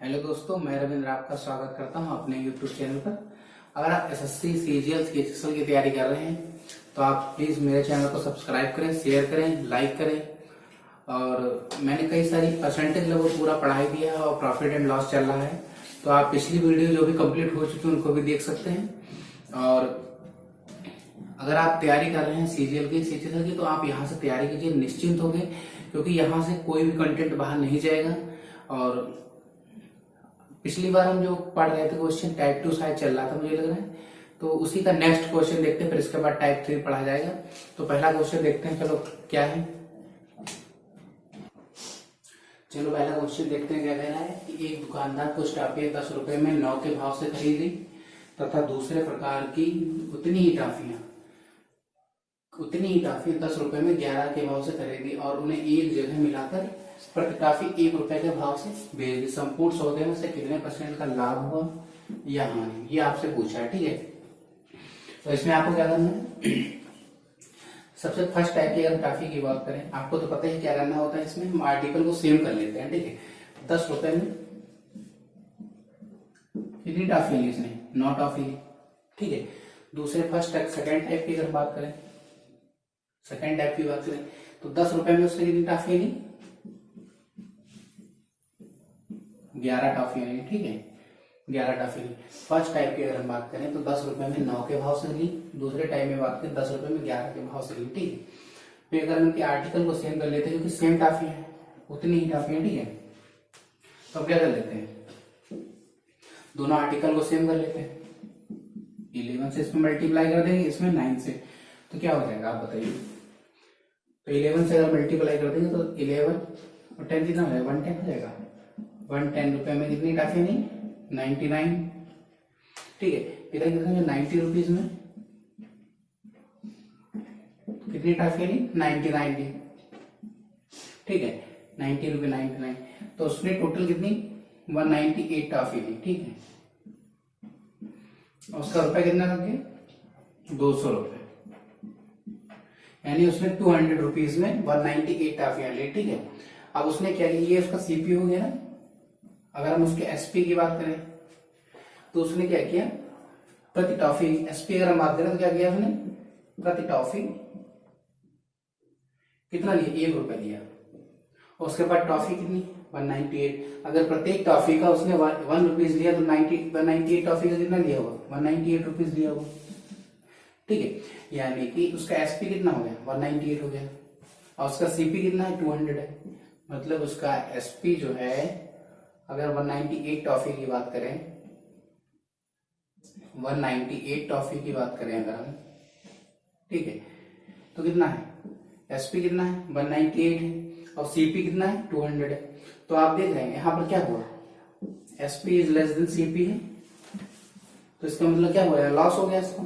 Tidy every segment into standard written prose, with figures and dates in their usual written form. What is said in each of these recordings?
Hello दोस्तों, मैं रविंद्र आपका स्वागत करता हूं अपने YouTube चैनल पर। अगर आप एसएससी, सीजीएल की HSL की तैयारी कर रहे हैं तो आप प्लीज मेरे चैनल को सब्सक्राइब करें, शेयर करें, लाइक करें। और मैंने कई सारी परसेंटेज लेवल पूरा पढ़ाई दिया है और प्रॉफिट एंड लॉस चल रहा है, तो आप पिछली वीडियो जो भी कंप्लीट हो चुकी है उनको भी देख सकते हैं। और अगर आप तैयारी कर रहे हैं सीजीएल की, सीजीएल की, तो आप यहाँ से तैयारी कीजिए, निश्चिंत होंगे, क्योंकि यहाँ से कोई भी कंटेंट बाहर नहीं जाएगा। और पिछली बार हम जो पढ़ रहे थे क्वेश्चन टाइप 2 शायद चल रहा था मुझे लग रहा है, तो उसी का नेक्स्ट क्वेश्चन देखते हैं, फिर इसके बाद टाइप 3 पढ़ा जाएगा। तो पहला क्वेश्चन देखते हैं, चलो क्या है। चलो पहला क्वेश्चन देखते हैं क्या कह रहा है कि एक दुकानदार कुछ टॉफियां 10 रुपए में 9 के भाव से खरीदी तथा दूसरे प्रकार की उतनी ही टॉफियां 10 रुपए में 11 के भाव से खरीदी और उन्हें एक जगह मिलाकर प्रति टॉफी 1 रुपए के भाव से बेच दी। संपूर्ण सौदे में से कितने % का लाभ हुआ या हानि, ये आपसे पूछा है। ठीक है, तो इसमें आपको क्या करना है। सबसे फर्स्ट टाइप की अगर टॉफी की बात करें, आपको तो पता ही क्या करना होता है। इसमें हम आर्टिकल को सेम कर लेते हैं। ठीक है, 10 रुपए में कितनी टॉफी ली इसने? 9 टॉफी ली। ठीक है, दूसरे सेकंड टाइप की अगर बात करें, तो 10 रुपए में उसने कितनी टॉफी ली? 11 टॉफी ली। ठीक है, 11 टॉफी ली। फर्स्ट टाइप की अगर हम बात करें तो 10 रुपए में 9 के भाव से ली, दूसरे टाइप में बात करें 10 रुपए में 11 के भाव से ली। ठीक है, फिर अगर उनके आर्टिकल को सेम कर लेते हैं, क्योंकि सेम टॉफी है, उतनी ही टॉफी है। ठीक है, तो क्या कर लेते हैं, दोनों आर्टिकल को सेम कर लेते हैं। 11 से इसमें मल्टीप्लाई कर देंगे, इसमें 9 से, तो क्या हो जाएगा आप बताइए। तो 11 से अगर मल्टीप्लाई कर देंगे तो 11 और 10 कितना हो जाएगा? 110 हो जाएगा। 110 रुपए में कितनी टॉफी नहीं? 99। ठीक है, इधर कितने 90 रुपीज में कितनी टॉफी ली? 99 ली। ठीक है, 90 रुपए 99, तो उसने टोटल कितनी 198 टॉफी ली। ठीक है, और उसका रुपया कितना लग गया? 200 रुपए, यानी उसने 200 रुपीज में 198 टॉफियां ली। ठीक है, अब उसने क्या लिया? ये उसका सीपी हो गया ना। अगर हम उसके एसपी की बात करें तो उसने क्या किया? प्रति टॉफी एसपी अगर हम बात करें तो क्या किया उसने? प्रति टॉफी कितना लिया? 1 रुपए लिया। और उसके बाद टॉफी कितनी? 198। अगर प्रत्येक टॉफी का उसने 1 रुपीज लिया तो 198 टॉफी का कितना लिया होगा? 198 रुपीज लिया होगा। ठीक है, यानी कि उसका एसपी कितना हो गया? 198 हो गया, और उसका सीपी कितना है? 200 है। मतलब उसका एसपी जो है, अगर 198 टॉफी की बात करें, 198 टॉफी की बात करें अगर हम, ठीक है, तो कितना है? एसपी कितना है? 198 है, और सीपी कितना है? 200 है। तो आप देख रहे हैं यहां पर क्या हुआ? SP is less than CP है, तो इसका मतलब क्या हुआ? लॉस हो गया इसको।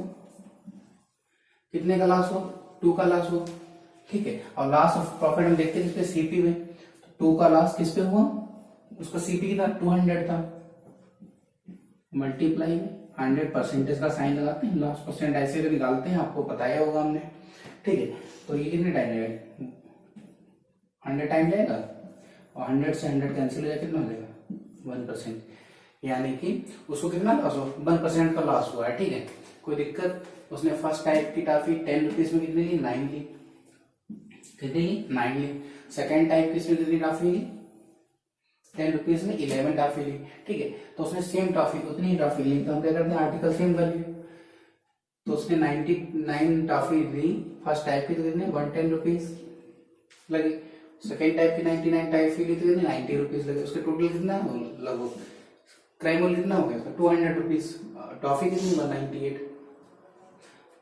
कितने का लॉस हो? 2 का लॉस हो। ठीक है, और लॉस ऑफ प्रॉफिट हम देखते हैं किस पे? सीपी में। तो 2 का लॉस किस पे हुआ? उसका सीपी कितना? 200 था, मल्टीप्लाई में 100 परसेंटेज का साइन लगाते हैं, लॉस परसेंट ऐसे भी निकालते हैं, आपको पता ही होगा हमने। ठीक है, तो ये कितने टाइम जाएगा? 100 टाइम जाएगा, और 100 से 100 कैंसिल हो जाएगा, कितना हो जाएगा? 1%, यानी कि उसको कितना लॉस हो? 1% का लॉस हुआ है। ठीक है, कोई दिक्कत? उसने फर्स्ट टाइप की टॉफी 10 रुपीज में कितनी ली? 9 ली। कितनी ली? 9 ली। सेकेंड टाइप की इसमें कितनी टॉफी ली? 10 रुपीज में 11 टॉफी ली। ठीक है, तो उसने सेम टॉफी उतनी ही टॉफी ली, तो हम क्या करते हैं? आर्टिकल सेम कर लिए। तो उसने 99 टॉफी ली फर्स्ट टाइप की, तो कितने? 110 रुपीज लगे। सेकेंड टाइप की 99 टॉफी ली तो कितने? 90 रुपीज लगे। उसके टोटल कितना लगभग क्राइम मोल कितना हो गया? 200 रुपीज। टॉफी कितनी? 198।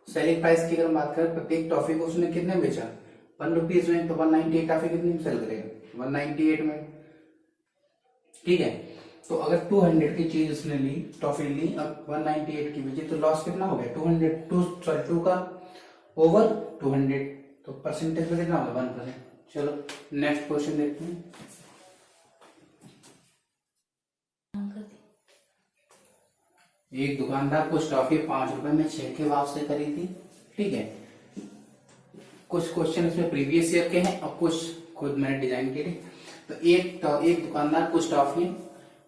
सेलिंग प्राइस की अगर बात करें, प्रत्येक टॉफी को उसने कितने बेचा? 1 रुपीज में, तो 198 टॉफी कितनी सेल करेगा? 198 में। ठीक है, तो अगर 200 की चीज उसने ली, टॉफी ली, अब 198 की बेची, तो लॉस कितना हो गया? 2 का ओवर 200, तो परसेंटेज में कितना होगा? 1%। चलो नेक्स्ट क्वेश्चन देखते हैं। एक दुकानदार कुछ टॉफी 5 रुपए में 6 के भाव से खरीदी। ठीक है, कुछ क्वेश्चन इसमें प्रीवियस ईयर के हैं और कुछ खुद मैंने डिजाइन किए। तो एक दुकानदार कुछ टॉफी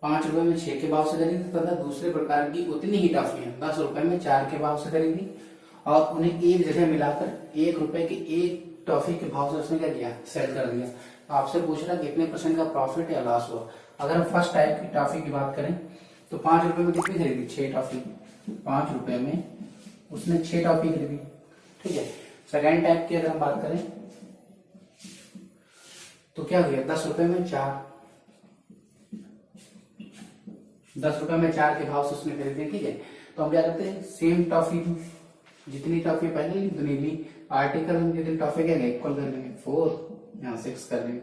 5 रुपए में 6 के भाव से खरीदी तथा दूसरे प्रकार की उतनी ही टॉफियां 10 रुपए में 4 के भाव से खरीदी और उन्हें एक जगह मिलाकर 1 रुपए के एक टॉफी के भाव से उसने क्या किया, सेल कर दिया। तो आपसे पूछ रहा कितने % का प्रॉफिट या लॉस हुआ। अगर हम फर्स्ट टाइप की टॉफी की बात करें तो 5 रुपए में कितनी खरीदी, 6 टॉफी। 5 रुपए में उसने 6 टॉफी खरीदी, ठीक है। सेकेंड टाइप की अगर हम बात करें तो क्या हो गया, 10 रुपए में 4, 10 रुपए में 4 के भाव से उसने खरीदी, ठीक है। तो हम क्या करते हैं, सेम टॉफी जितनी टॉफी पहले ली उतनी ली, आर्टिकल हम जितनी टॉफी क्या इक्वल कर लेंगे, 4 यहाँ 6 कर लेंगे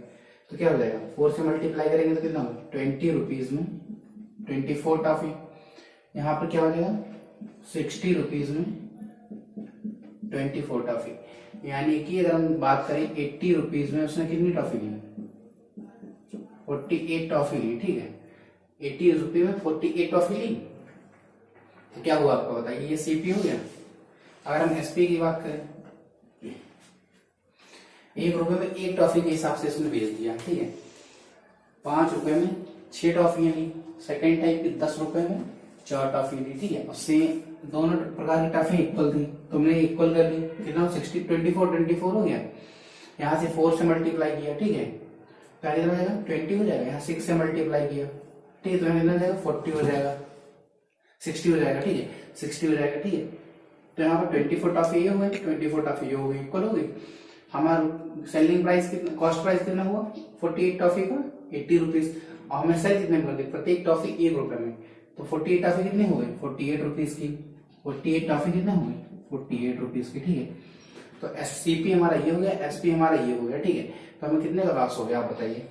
तो क्या हो जाएगा, 4 से मल्टीप्लाई करेंगे तो कितना होगा, 20 रुपीज में 24 टॉफी। यहाँ पर क्या हो जाएगा, 60 रुपीज में 24 टॉफी। यानी कि अगर हम बात करें 80 रुपीज में उसने कितनी टॉफी ली, 48 टॉफी ली, ठीक है। 80 रुपये में 48 टॉफी ली तो क्या हुआ आपको बताइए, ये सीपी हो गया। अगर हम एसपी की बात करें, 1 रुपए में 1 टॉफी के हिसाब से इसने बेच दिया, ठीक है। 5 रुपए में 6 टॉफियां ली। सेकेंड टाइप की 10 रुपए में 4 टॉफी ली, ठीक है। उससे दोनों प्रकार की टॉफी इक्वल थी, तुमने इक्वल कर ली, कितना 60 24 हो गया। यहाँ से 4 से मल्टीप्लाई किया, ठीक है, क्या कितना हो जाएगा, 20 हो जाएगा। यहाँ 6 से मल्टीप्लाई किया, ठीक है, तो यहाँ कितना हो जाएगा, 40 हो जाएगा, 60 हो जाएगा, ठीक है, 60 हो जाएगा, ठीक है। तो यहाँ पर 24 टॉफी ये हो गई, 24 टॉफी ये हो गई, इक्वल हो गई। हमारा सेलिंग प्राइस कितना, कॉस्ट प्राइस कितना हुआ, 48 टॉफी का 80 रुपीज, और हमें सेल कितने में कर दी, प्रत्येक टॉफी 1 रुपए में। तो 48 टॉफी कितनी हो गई, 48 रुपीज की। 48 टॉफी कितना हो गई, 48 रुपीज की, ठीक है। तो एससीपी हमारा ये हो गया, एसपी हमारा ये हो गया, ठीक है। तो हमें कितने का लॉस हो गया आप बताइए,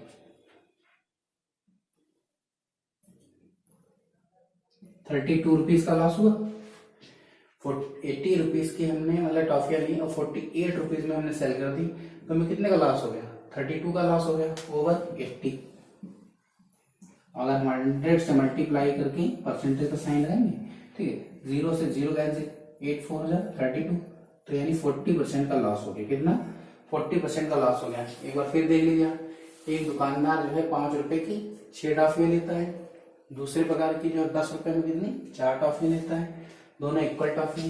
32 रुपीज का लॉस हुआ। 80 रुपीज की हमने मतलब टॉफियां ली और 48 रुपीज में हमने सेल कर दी, तो हमें कितने का लॉस हो गया, 32 का लॉस हो गया ओवर 80। अगर हम 100 से मल्टीप्लाई करके परसेंटेज का साइन लगाएंगे, ठीक है, 0 से 0 कैंसिल, 8 4 32, तो यानी 40% का लॉस हो गया। कितना, 40% का लॉस हो गया। एक बार फिर देख लीजिए, एक दुकानदार जो है 5 रुपए की 6 टॉफियां लेता है, दूसरे प्रकार की जो 10 रुपए में कितनी 4 टॉफी लेता है, दोनों इक्वल टॉफी,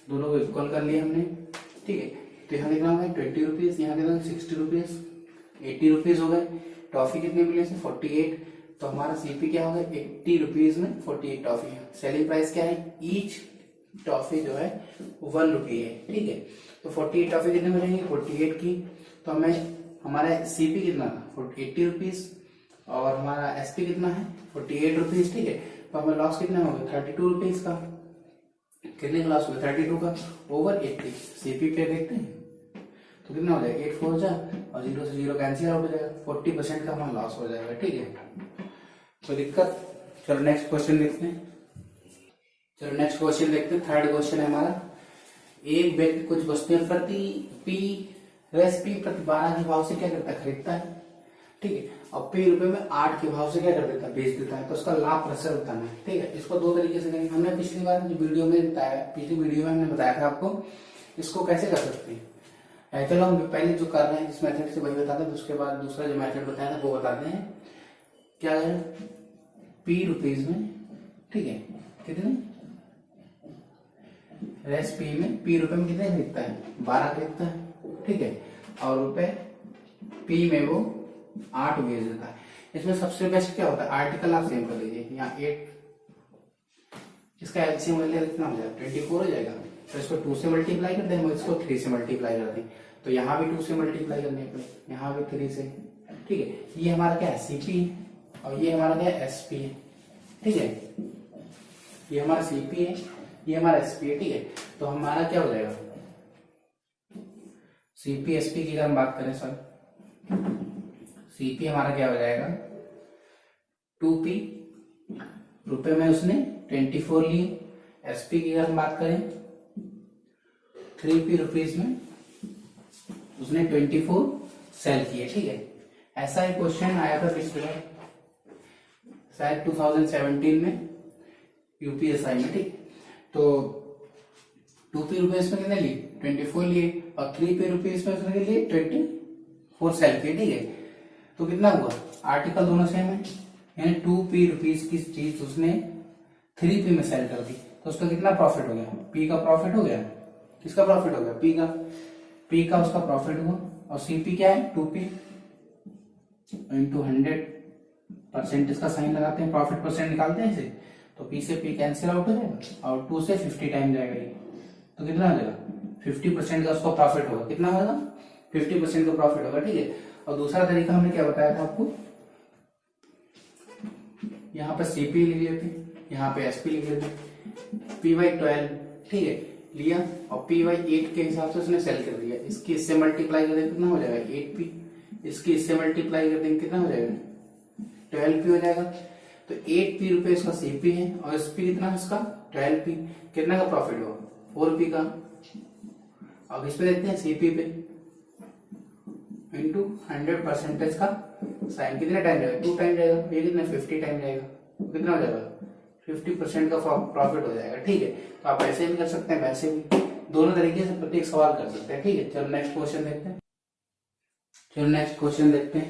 दोनों को इक्वल कर लिया हमने, ठीक है। तो यहाँ कितना हो गया 20 रुपीज, यहाँ कितना 60 रुपीज, 80 रुपीज हो गए। टॉफी कितने मिले, 48, तो हमारा सीपी क्या हो गया, 80 रुपीज में 48 टॉफी है। सेलिंग प्राइस क्या है, ईच टॉफी जो है 1 रुपी है, ठीक है। तो 48 टॉफी कितने में रहेंगे, 48 की, तो हमें हमारा सीपी कितना था 80 रुपीज और हमारा एसपी कितना है 48 रुपीज, ठीक है। तो हमें लॉस कितना हो गया 32 रुपीज का। कितने का लॉस हो गया 32 का ओवर 80। सीपी पे देखते हैं तो कितना हो जाएगा 8 4 जा और 0 से 0 कैंसिल आउट हो जाएगा, 40% का हमारा लॉस हो जाएगा, ठीक है। तो दिक्कत, चलो नेक्स्ट क्वेश्चन देखते हैं। चलो नेक्स्ट क्वेश्चन देखते हैं। थर्ड क्वेश्चन है हमारा, एक व्यक्ति कुछ वस्तुएं प्रति 12 के भाव से क्या करता है, खरीदता है, ठीक है, और P रुपए में 8 के भाव से क्या कर देता है, बेच देता है। तो उसका लाभ प्रसर बताना है, ठीक है। इसको 2 तरीके से करेंगे। हमने पिछली बार जो वीडियो में बताया, पिछली वीडियो में हमने बताया था आपको इसको कैसे कर सकते हैं। चलो हम पहले जो कर रहे हैं इस मेथड से वही बताते हैं, उसके बाद दूसरा जो मेथड बताया था वो बताते हैं। क्या है, P रुपीज में, ठीक है, कितने रेस P में, P रुपए में कितने खरीदता है, 12 खरीदता है, ठीक है, और रुपए P में वो 8 बेच देता है। इसमें सबसे बेस्ट क्या होता है, आर्टिकल आप सेम कर लीजिए। यहाँ 8, इसका एलसीएम वैल्यू कितना हो जाएगा 24 हो जाएगा। तो इसको 2 से मल्टीप्लाई कर दें, इसको 3 से मल्टीप्लाई कर दें, तो यहाँ भी 2 से मल्टीप्लाई करने पे यहाँ भी 3 से, ठीक है। ये हमारा क्या है सीपी और ये हमारा क्या है एसपी है, ठीक है। ये हमारा सीपी है, ये हमारा एसपी है, ठीक है। तो हमारा क्या हो जाएगा सीपी एसपी की अगर हम बात करें सर, सीपी हमारा क्या हो जाएगा 2P रुपए में उसने 24 लिए। एसपी की अगर हम बात करें 3P रुपीज में उसने 24 सेल किए, ठीक है। ऐसा एक क्वेश्चन आया था पिछले बार शायद 2017 में यूपीएसआई में, ठीक। तो 2P रुपीज में कितने लिए 24 लिए और 3P रुपीज में उसने लिए 24 सेल किए, ठीक है। तो कितना हुआ, आर्टिकल दोनों सेम है, यानी 2p रुपीज की चीज उसने 3p में सेल कर दी, तो उसका कितना प्रॉफिट हो गया? p का प्रॉफिट हो गया। किसका प्रॉफिट हो गया? p का उसका प्रॉफिट हुआ। और cp क्या है? 2p इंटू 100% इसका साइन लगाते हैं, प्रॉफिट परसेंट निकालते हैं इसे, तो p से p कैंसिल आउट हो जाएगा और 2 से 50 टाइम जाएगा ये, तो कितना हो जाएगा? 50% का उसको प्रॉफिट होगा। कितना होगा? 50% का प्रॉफिट होगा। ठीक है। और दूसरा तरीका हमने क्या बताया था आपको, यहाँ पे सीपी लिख लेते, यहाँ पे एसपी लिख लेते, py12 ठीक है लिया और py8 के हिसाब से उसने सेल कर दिया। इसकी इससे मल्टीप्लाई कर देंगे कितना हो जाएगा? 8p। इसकी इससे मल्टीप्लाई कर देंगे कितना हो जाएगा? 12p हो जाएगा। तो 8p रुपए इसका सीपी है और एसपी कितना है इसका? 12p। कितना का प्रॉफिट होगा? 4p का। अब इस पे देखते हैं सीपी पे इंटू 100% का साइन कितने टाइम जाएगा? 2 टाइम जाएगा। ये कितना? 50 टाइम जाएगा। तो कितना हो जाएगा? 50% का प्रॉफिट हो जाएगा। ठीक है। तो आप ऐसे भी कर सकते हैं, वैसे भी, दोनों तरीके से प्रत्येक सवाल कर सकते हैं। ठीक है। चलो नेक्स्ट क्वेश्चन देखते हैं।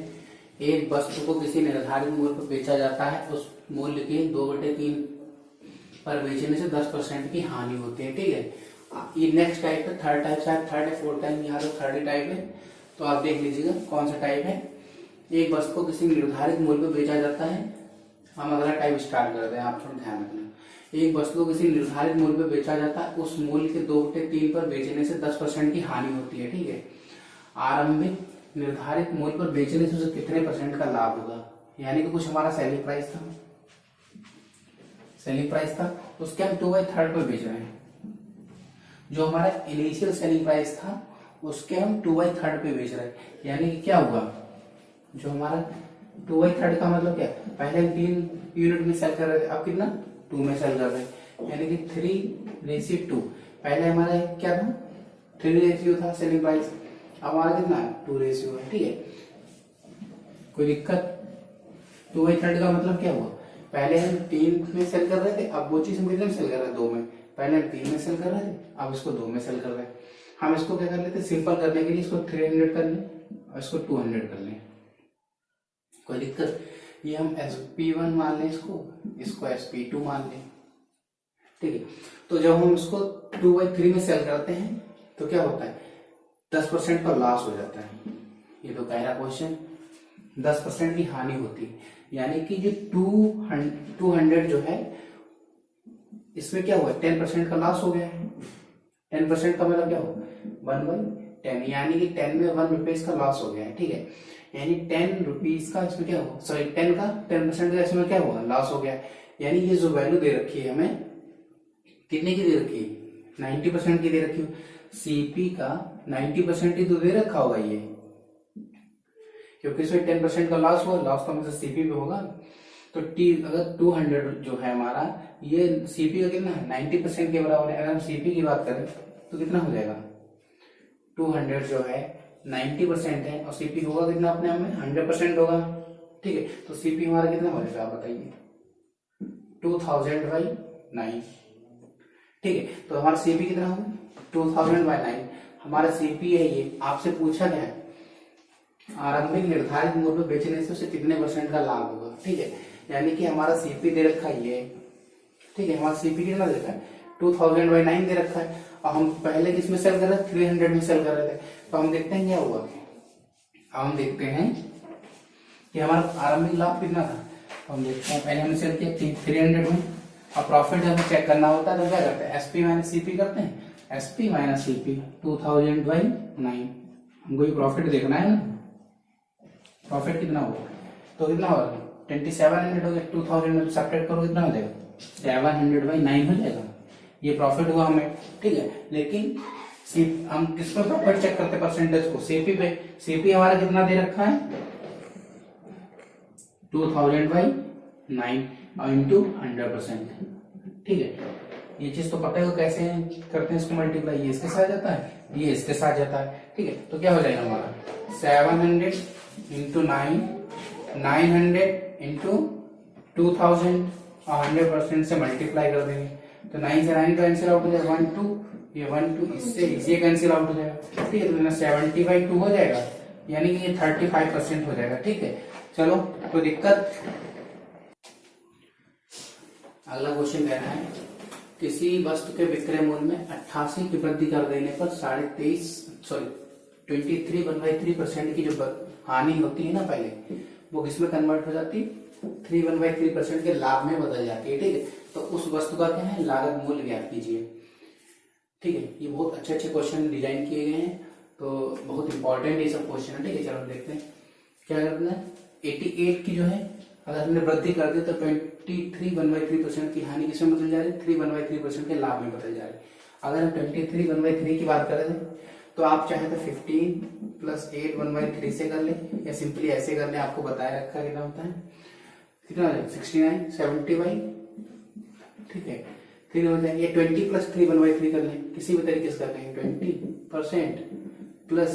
एक वस्तु को किसी निर्धारित मूल्य पर बेचा जाता है, उस मूल्य के 2/3 पर बेचने से 10% की हानि होती है। ठीक है। ये नेक्स्ट टाइप है, थर्ड टाइप, शायद थर्ड है, फोर्थ टाइप, यहाँ तो थर्ड टाइप है, तो आप देख लीजिएगा कौन सा टाइप है। एक वस्तु को किसी निर्धारित मूल्य पर बेचा जाता है, हम अगला टाइप स्टार्ट करते हैं, आप थोड़ा ध्यान रखना। एक वस्तु को किसी निर्धारित मूल्य पर बेचा जाता है, उस मूल्य के 2/3 पर बेचने से 10% की हानि होती है। ठीक है। आरंभिक निर्धारित मूल्य पर बेचने से उसे कितने परसेंट का लाभ होगा? यानी कि कुछ हमारा सेलिंग प्राइस था, उसके हम 2/3 पर बेच रहे हैं। जो हमारा इनिशियल सेलिंग प्राइस था उसके हम 2/3 पे बेच रहे हैं। यानी कि क्या हुआ? जो हमारा 2/3 का मतलब क्या? पहले हम 3 यूनिट में सेल कर रहे थे, अब कितना? 2 में सेल कर रहे हैं। यानी कि 3:2। पहले हमारा क्या था? 3 रेशियो था सेलिंग प्राइस, अब हमारा कितना है? 2 रेशियो है। ठीक है। कोई दिक्कत? 2/3 का मतलब क्या हुआ? पहले हम 3 में सेल कर रहे थे, अब वो चीज हम कितने में सेल कर रहे हैं? 2 में। पहले हम 3 में सेल कर रहे थे, अब इसको 2 में सेल कर रहे हैं। हम इसको क्या कर लेते? सिंपल करने के लिए इसको 300 कर लें और इसको 200 कर लें। कोई दिक्कत? ये हम SP1 मान लें, इसको SP2 मान लें। ठीक है। तो जब हम इसको 2/3 में सेल करते हैं तो क्या होता है? 10% का लॉस हो जाता है। ये तो पहला क्वेश्चन, 10% की हानि होती है। यानी कि जो 200 जो है इसमें क्या हुआ? 10% का लॉस हो गया है। 10% का मतलब क्या हुआ? 1/10, यानी कि 10 में 1 रुपीज का लॉस हो गया है। ठीक है। यानी 10 रुपीज का इसमें क्या हुआ? सॉरी 10% का इसमें क्या हुआ? लॉस हो गया है। यानी ये जो वैल्यू दे रखी है हमें, कितने की दे रखी है? 90% की दे रखी है। सीपी का 90% ही तो दे रखा होगा ये, क्योंकि इसमें 10% का लॉस हुआ, लॉस तो हमेशा सीपी पे होगा। तो अगर 200 जो है हमारा, ये सीपी का कितना है? 90% के बराबर है। अगर हम सीपी की बात करें तो कितना हो जाएगा? 200 जो है 90% है और सीपी होगा कितना अपने आप में? 100% होगा। ठीक है। तो सीपी हमारा कितना हो जाएगा आप बताइए? 2000/9। ठीक है। तो हमारा सीपी कितना होगा? 2000/9 हमारा सीपी है। ये आपसे पूछा गया है आरंभिक निर्धारित मूल्य पर बेचने से उसे कितने % का लाभ होगा। ठीक है। यानी कि हमारा सीपी दे रखा है ये। ठीक है। हमारा सीपी कितना दे रखा है? 2000/9 दे रखा है और हम पहले किसमें सेल कर रहे थे? 300 में सेल कर रहे थे। तो हम देखते हैं क्या हुआ। अब हम देखते हैं कि हमारा आरंभिक लाभ कितना था। तो हम देखते हैं, पहले हमने सेल किया 300 में और प्रॉफिट जब हमें चेक करना होता है तो क्या करते हैं? एसपी माइनस सीपी करते हैं। एसपी माइनस सीपी 2000/9, हमको ये प्रॉफिट देखना है ना। प्रॉफिट कितना होगा? तो कितना होगा? 2700 हो गया। 2000 में सब्ट्रैक्ट करो कितना हो जाएगा? 700/9 हो जाएगा। ये प्रॉफिट हुआ हमें। ठीक है। लेकिन हम किस पर प्रॉफिट चेक करते? परसेंटेज को सीपी पे। सीपी हमारा कितना दे रखा है? 2000/9 और इंटू 100%। ठीक है। ये चीज तो पता है कैसे करते हैं इसको मल्टीप्लाई। ये इसके साथ जाता है, ये इसके साथ जाता है। ठीक है। तो क्या हो जाएगा हमारा? 700 इंटू 9, 900 इंटू 2000 और 100% से मल्टीप्लाई कर देंगे तो 9 से 9 कैंसिल आउट हो जाएगा। 1 2, ये 1 2 इससे कैंसिल आउट हो जाएगा। ठीक है। तो 70/2 हो जाएगा, यानी कि ये 35% हो जाएगा। ठीक है। चलो कोई दिक्कत? अगला क्वेश्चन कह रहा है किसी वस्तु के विक्रय मूल्य में 88 की वृद्धि कर देने पर 23.3% की जो हानि होती है ना पहले, वो किसमें कन्वर्ट हो जाती है, 3/3% के लाभ में बदल जाती है। ठीक है, तो उस वस्तु का क्या है, लागत मूल्य ज्ञात कीजिए। ठीक है, ये बहुत अच्छे अच्छे क्वेश्चन डिजाइन किए गए हैं, तो बहुत इंपॉर्टेंट ये सब क्वेश्चन है। ठीक है, चलो देखते हैं क्या करना है। 88 की जो है अगर हमने वृद्धि कर दी तो 23/3% की हानि किसमें बदल जा रही है, 3/3% के लाभ में बदल जा रही है। अगर हम 23/3 की बात करें तो आप चाहे तो 15 + 8 1/3 से कर ले, या सिंपली ऐसे कर ले, आपको बताया रखा कितना होता है, कितना 69 70/, ठीक है, फिर हो जाएंगे 20 + 3 1/3 कर लें, किसी भी तरीके से कर लेंगे 20% +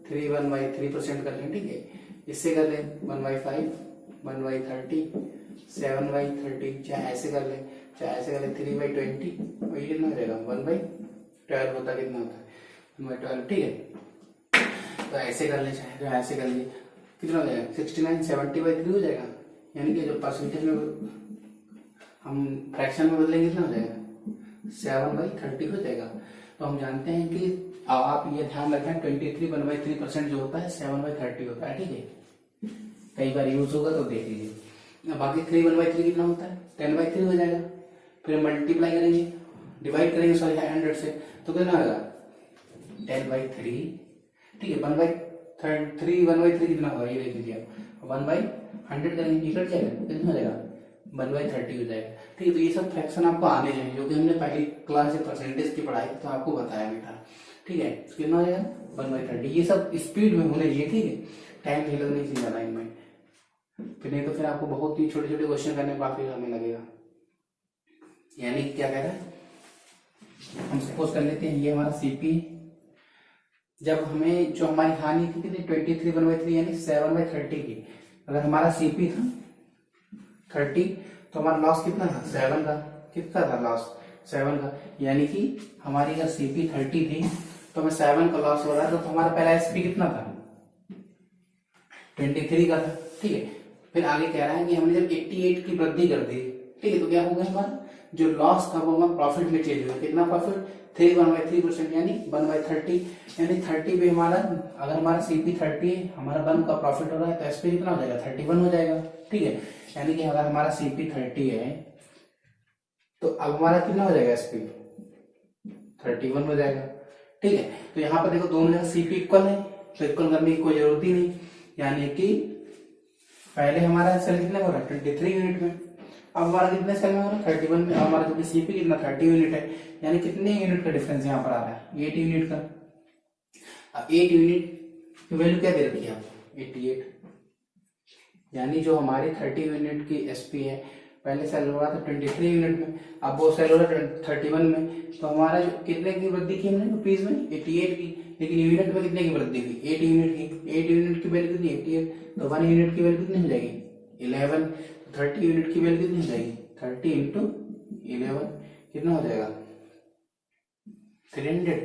3 1/3% कर लें। ठीक है, इससे कर लें 1/5 1/30 7/30, चाहे ऐसे कर लें चाहे ऐसे कर लें 3/20, वही कितना हो जाएगा 1/12 होता है, कितना होता है 1/12। ठीक है, तो ऐसे कर लें चाहे तो ऐसे कर लिए, कितना हो जाएगा 69 70/3 हो जाएगा, यानी कि जो परसेंटेज में हम फ्रैक्शन में बदलेंगे कितना हो जाएगा 7/30 हो जाएगा। तो हम जानते हैं कि आप ये ध्यान रखें 23/3% जो होता है 7/30 होता है। ठीक है, कई बार यूज होगा तो देख लीजिए। बाकी 3/3 कितना होता है 10/3 हो जाएगा, फिर मल्टीप्लाई करेंगे, डिवाइड करेंगे सॉरी 100 से, तो कितना होगा 10/3। ठीक है, 1/3 कितना होगा ये देख लीजिए, 1/100 करेंगे, ये कट जाएगा, कितना हो जाएगा 1/30 हो जाएगा। ठीक है, तो ये सब फ्रैक्शन आपको आने चाहिए, जो कि हमने पहली क्लास से परसेंटेज की पढ़ाई तो आपको बताया भी था। ठीक है, कितना हो जाएगा 1/30, ये सब स्पीड में होने चाहिए। ठीक है, टाइम नहीं लगना चाहिए ज्यादा इनमें, फिर नहीं तो फिर आपको बहुत ही छोटे छोटे क्वेश्चन करने में काफी समय लगेगा। यानी क्या कह रहा है, हम सपोज कर लेते हैं ये हमारा सीपी, जब हमें जो हमारी हानि थी कितनी 23/3 यानी 7/30 की, अगर हमारा सीपी था 30 तो हमारा लॉस कितना था 7 का, कितना था लॉस 7 का, यानी कि हमारी अगर सीपी 30 थी तो हमें 7 का लॉस हो रहा है, तो हमारा पहला एसपी कितना था 23 का था। ठीक है, फिर आगे कह रहा है कि हमने जब 88 की वृद्धि कर दी, ठीक है, तो क्या हो गया हमारा जो लॉस था वो हमारा प्रॉफिट में चेंज हुआ, कितना प्रॉफिट 3/3% यानी 1/30, यानी 30 पे हमारा, अगर हमारा सीपी 30 है, हमारा 1 का प्रॉफिट हो रहा है तो एसपी कितना हो जाएगा 31 हो जाएगा। ठीक है, यानी कि अगर हमारा सीपी 30 है तो अब हमारा कितना हो जाएगा एसपी 31 हो जाएगा। ठीक है, तो यहाँ पर देखो दोनों जगह सीपी इक्वल है, तो इक्वल करने की कोई जरूरत ही नहीं, यानी कि पहले हमारा सेल कितने में हो रहा है 23 यूनिट में, अब हमारा कितने सेल में हो रहा है 31 में, अब हमारा जो कि सीपी कितना 30 यूनिट है, यानी कितने यूनिट का डिफरेंस यहाँ पर आ रहा है 8 यूनिट का। अब 8 यूनिट की वैल्यू क्या दे रखी है आपको 88, यानी जो हमारी 30 यूनिट की एसपी है, पहले सेल हो रहा था 23 यूनिट में, अब वो सेल हो रहा है 31 में, तो हमारा जो कितने की वृद्धि की हमने रुपीज में 88 की, लेकिन यूनिट में कितने की वृद्धि हुई 8 यूनिट की, 8 यूनिट की वैल्यू कितनी 88, तो 1 यूनिट की वैल्यू कितनी हो जाएगी 11, 30 यूनिट की वैल्यू कितनी हो जाएगी 30 × 11 कितना हो जाएगा 300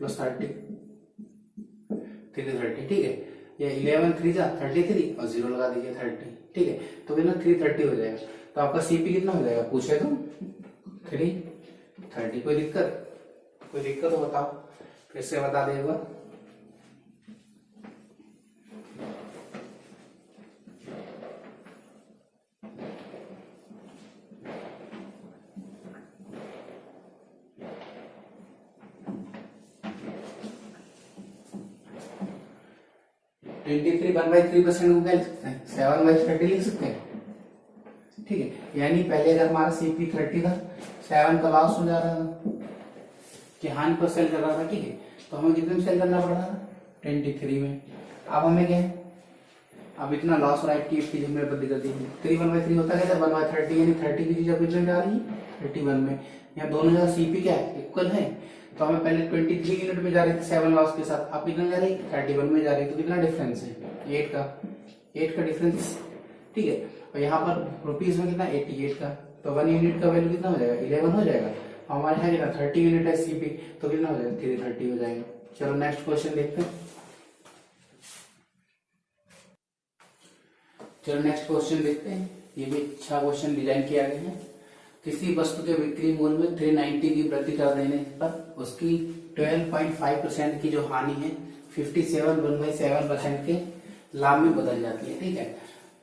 + 30 330। ठीक है, या 11 3 जा 33 और 0 लगा दीजिए 30। ठीक है, तो कितना 330 हो जाएगा, तो आपका सीपी कितना हो जाएगा पूछे तो 330। कोई दिक्कत हो बताओ, फिर से बता दे एक बार। (23) 1/3% को क्या लिख सकते हैं 7/30 लिख सकते हैं। ठीक है, यानी पहले अगर हमारा सीपी 30 था 7 का लॉस हो जा रहा था कि हानि पर सेल कर रहा था। ठीक है, तो हमें कितने में सेल करना पड़ रहा था 23 में। अब हमें क्या है, अब इतना लॉस हो रहा है की हमने वृद्धि कर दी 3/3 होता है 1/30, यानी 30 की चीज अब कितने में जा रही है 31 में। यहाँ दोनों जगह सीपी क्या है इक्वल है, तो हमें पहले 23 यूनिट में जा रही थी 7 लॉस के साथ, अब कितना जा रही है 31 में जा रही है, तो कितना डिफरेंस है 8 का डिफरेंस। ठीक है, और यहाँ पर रुपीज में कितना 88 का, तो 1 यूनिट का वैल्यू कितना हो जाएगा 11 हो जाएगा, हमारे यहाँ कितना 30 यूनिट है सीपी, तो कितना हो जाएगा 330 हो जाएगा। चलो नेक्स्ट क्वेश्चन देखते हैं। चलो नेक्स्ट क्वेश्चन देखते हैं, ये भी अच्छा क्वेश्चन डिजाइन किया गया है। किसी वस्तु के बिक्री मूल्य में 390 की वृद्धि कर देने पर उसकी 12.5% की जो हानि है 57.7% के लाभ में बदल जाती है। ठीक है,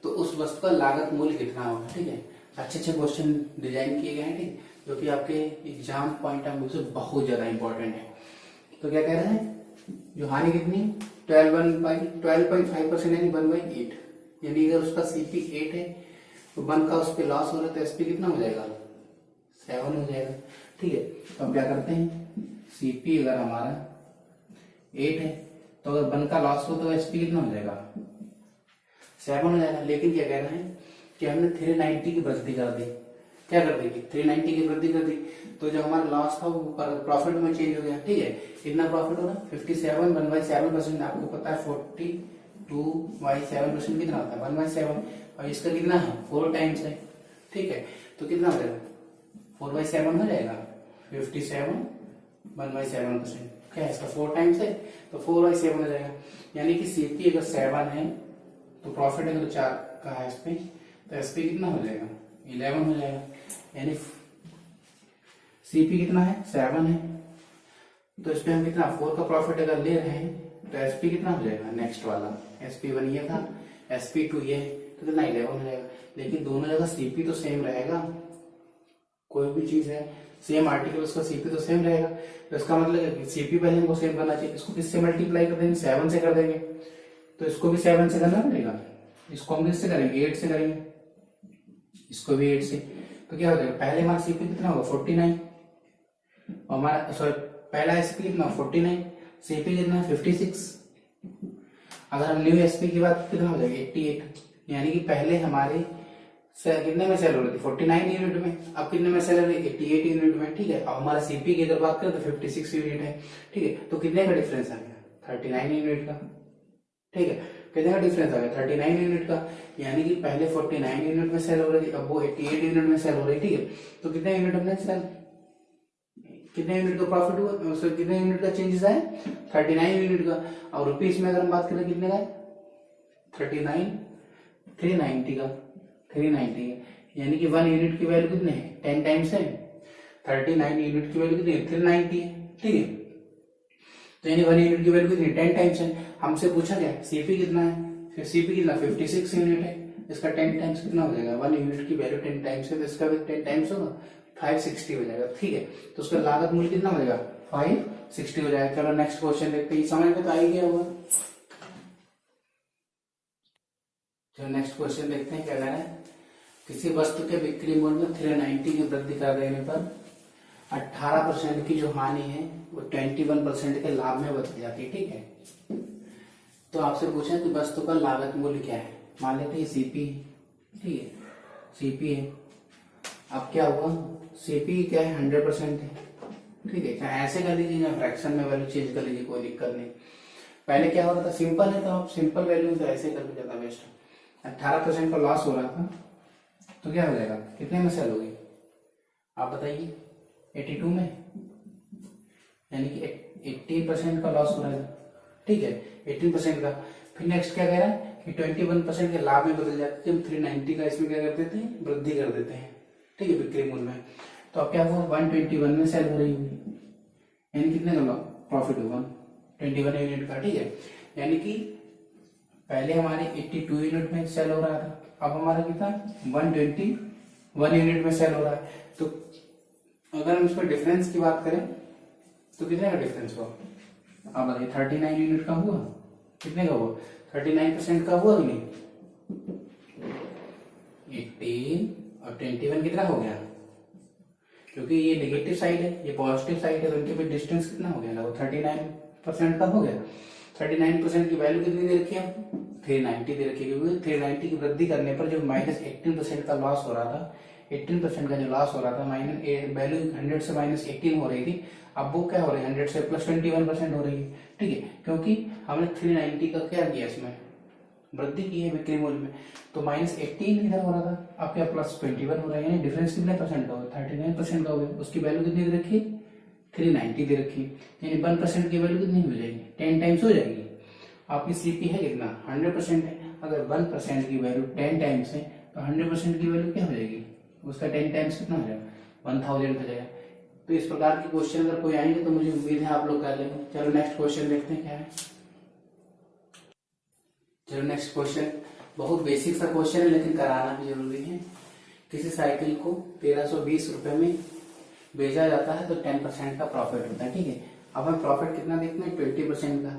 तो उस वस्तु का लागत मूल्य कितना होगा। ठीक है, अच्छे अच्छे क्वेश्चन डिजाइन किए गए हैं, ठीक, जो कि आपके एग्जाम पॉइंट ऑफ व्यू से बहुत ज्यादा इंपॉर्टेंट है। तो क्या कह रहे हैं, जो हानि कितनी 12.5% यानी 1/8, यानी अगर उसका सीपी 8 है तो 1 का उस पर लॉस हो रहा है तो एसपी कितना हो जाएगा 7 हो जाएगा। ठीक है, तो अब क्या करते हैं, सीपी अगर हमारा 8 है तो अगर 1 का लॉस हो तो एसपी कितना हो जाएगा 7 हो जाएगा। लेकिन क्या कह रहे हैं कि हमने 390 की वृद्धि कर दी, क्या कर दी 390 की वृद्धि कर दी, तो जो हमारा लॉस था वो प्रॉफिट में चेंज हो गया। ठीक है, कितना प्रॉफिट हो रहा है 57, 1/7%, आपको पता है 42/7% कितना होता है 1/7, और इसका कितना है 4 टाइम्स है। ठीक है, तो कितना हो जाएगा 4/7 हो जाएगा 57 1/7%, क्या है इसका 4 टाइम्स है तो 4/7 हो जाएगा। यानी कि सीपी अगर 7 है तो प्रॉफिट अगर 4 का है इस पे तो एसपी कितना हो जाएगा 11 हो जाएगा। यानी सीपी कितना है 7 है तो इस पे हम कितना 4 का प्रॉफिट अगर ले रहे हैं तो एसपी कितना हो जाएगा, नेक्स्ट वाला SP1 ये था, SP2 ये, तो कितना 11 हो जाएगा। लेकिन दोनों जगह सीपी तो सेम रहेगा, कोई भी चीज है सेम आर्टिकल उसका सीपी तो सेम रहेगा, तो इसका मतलब सीपी पहले हमको सेम करना चाहिए। इसको किससे मल्टीप्लाई कर देंगे 7 से कर देंगे, तो इसको भी 7 से करना पड़ेगा, इसको हम किससे करेंगे 8 से करेंगे, इसको भी 8 से, तो क्या हो जाएगा पहले हमारा सीपी कितना होगा 49, और हमारा सॉरी पहला एसपी कितना 49, सीपी कितना 56, अगर हम न्यू एसपी की बात कितना हो जाएगा 88, यानी कि पहले हमारे कितने में सेल हो रही थी 49 यूनिट में, अब कितने में सेल हो रही है 88 यूनिट में। ठीक है, अब हमारा सीपी की अगर बात करें तो 56 यूनिट है। ठीक है, तो कितने का डिफरेंस आ गया 39 यूनिट का। ठीक है, कितने का डिफरेंस आ गया 39 यूनिट का, यानी कि पहले 49 यूनिट में सेल हो रही थी, अब वो 88 यूनिट में सेल हो रही। ठीक है, तो कितने यूनिट हमने सेल, कितने यूनिट का प्रॉफिट हुआ, कितने यूनिट का चेंजेस आए 39 यूनिट का, और रुपीस में अगर हम बात करें कितने का 390 का, 390 है, यानी कि 1 यूनिट की वैल्यू कितने है 10 टाइम्स है, 39 यूनिट की वैल्यू कितनी है 390 है। ठीक है, तो यानी 1 यूनिट की वैल्यू कितनी 10 टाइम्स है। हमसे पूछा गया सीपी कितना है, फिर सीपी कितना 56 यूनिट है, इसका 10 टाइम्स कितना हो जाएगा 1 यूनिट की वैल्यू 10 टाइम्स है तो इसका भी 10 टाइम्स होगा 560 हो जाएगा। ठीक है, तो उसका लागत मूल्य कितना हो जाएगा 560 हो जाएगा। चलो नेक्स्ट क्वेश्चन देखते हैं, समझ में तो आ ही गया होगा। चलो नेक्स्ट क्वेश्चन देखते हैं क्या कह रहा है, किसी वस्तु के बिक्री मूल्य में 390 की वृद्धि कर देने पर 18% की जो हानि है वो 21% के लाभ में बदल जाती है। ठीक है, तो आपसे पूछा कि वस्तु का लागत मूल्य क्या है, मान लेते हैं सीपी, ठीक है सीपी है, अब क्या हुआ सीपी क्या है 100% है। ठीक है, चाहे ऐसे कर लीजिए या फ्रैक्शन में वैल्यू चेंज कर लीजिए, कोई दिक्कत नहीं। पहले क्या हो रहा था सिंपल है तो आप सिंपल वैल्यू तो ऐसे करके ज्यादा बेस्ट है। 18% का लॉस हो रहा था तो क्या हो जाएगा, कितने में सेल होगी आप बताइए 82 में, यानी कि 18% का लॉस हो रहा है। ठीक है, 18% का। फिर नेक्स्ट क्या कह रहा है कि 21% के लाभ में बदल जाते हैं, जब 390 का इसमें क्या कर देते हैं वृद्धि कर देते हैं। ठीक है, बिक्री मूल्य में, तो अब क्या हुआ 121 में सेल हो रही होगी, यानी कितने का प्रॉफिट होगा 21 यूनिट का। ठीक है, यानी कि पहले हमारे 82 यूनिट में सेल हो रहा था, अब हमारा कितना 121 यूनिट में सेल हो रहा है। तो अगर हम इसमें डिफरेंस की बात करें तो कितने का डिफरेंस हुआ आप बताइए, 39 यूनिट का हुआ, कितने का हुआ 39% का हुआ कि नहीं, 18 और 21 कितना हो गया, क्योंकि ये नेगेटिव साइड है ये पॉजिटिव साइड है तो इनके बीच डिस्टेंस कितना हो गया, 39% का हो गया। 39% की वैल्यू कितनी दे रखी है 390 दे रखी है, क्योंकि 390 की वृद्धि करने पर जो -18% का लॉस हो रहा था, 18% का जो लॉस हो रहा था वैल्यू 100 से -18 हो रही थी, अब वो क्या हो रही है 100 से +21% हो रही है। ठीक है, क्योंकि हमने 390 का क्या किया इसमें वृद्धि की है बिक्री मूल्य में, तो -18 इधर हो रहा था, अब क्या +21 हो रहा है, यानी डिफरेंस कितने परसेंट का हो 39% का हो गया। उसकी वैल्यू कितनी दे रखी है 390 दे रखी है, यानी 1% की वैल्यू कितनी हो जाएगी 10 टाइम्स हो जाएगी। आपकी सीपी है कितना 100% है, अगर 1% की वैल्यू 10 टाइम्स है तो 100% की वैल्यू क्या हो जाएगी उसका 10 टाइम्स कितना हो जाएगा 1000 हो जाएगा। तो इस प्रकार के क्वेश्चन अगर कोई आएंगे तो मुझे उम्मीद है आप लोग कर लेंगे। चलो नेक्स्ट क्वेश्चन देखते हैं क्या है। चलो नेक्स्ट क्वेश्चन बहुत बेसिक सा क्वेश्चन है लेकिन कराना भी जरूरी है। किसी साइकिल को 1320 रुपए में बेचा जाता है तो 10% का प्रॉफिट होता है। ठीक है, अब हमें प्रॉफिट कितना देखना है 20% का,